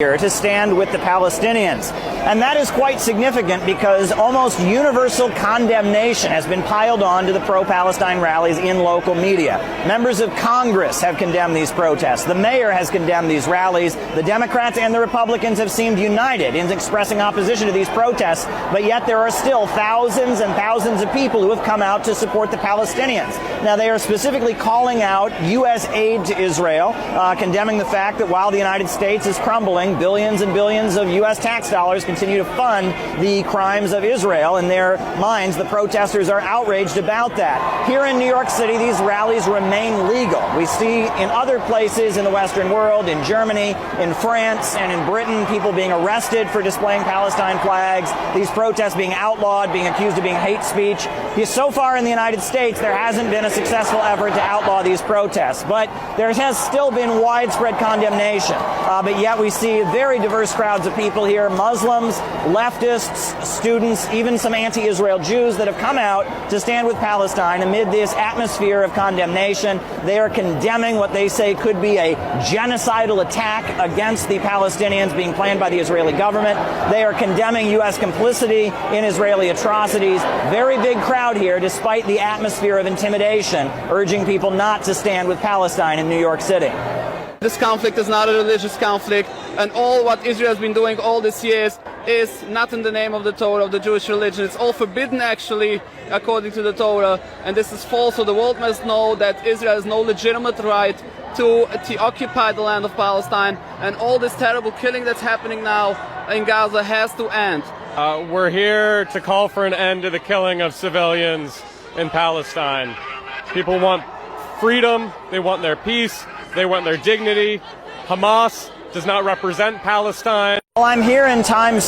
here to stand with the Palestinians. And that is quite significant because almost universal condemnation has been piled on to the pro-Palestine rallies in local media. Members of Congress have condemned these protests. The mayor has condemned these rallies. The Democrats and the Republicans have seemed united in expressing opposition to these protests, but yet there are still thousands and thousands of people who have come out to support the Palestinians. Now, they are specifically calling out U.S. aid to Israel, condemning the fact that while the United States is crumbling, billions and billions of U.S. tax dollars continue to fund the crimes of Israel. In their minds, the protesters are outraged about that. Here in New York City, these rallies remain legal. We see in other places in the Western world, in Germany, in France, and in Britain, people being arrested for displaying Palestine flags, these protests being outlawed, being accused of being hate speech. So far in the United States, there hasn't been a successful effort to outlaw these protests, but there has still been widespread condemnation. But yet we see very diverse crowds of people here, Muslims, leftists, students, even some anti-Israel Jews that have come out to stand with Palestine amid this atmosphere of condemnation. They are condemning what they say could be a genocidal attack against the Palestinians being planned by the Israeli government. They are condemning U.S. complicity in Israeli atrocities. Very big crowd here, despite the atmosphere of intimidation, urging people not to stand with Palestine in New York City. This conflict is not a religious conflict, and all what Israel has been doing all these years is not in the name of the Torah, of the Jewish religion. It's all forbidden, actually, according to the Torah, and this is false. So the world must know that Israel has no legitimate right to occupy the land of Palestine, and all this terrible killing that's happening now in Gaza has to end. We're here to call for an end to the killing of civilians in Palestine. People want freedom, they want their peace, they want their dignity. Hamas does not represent Palestine. Well, I'm here in Times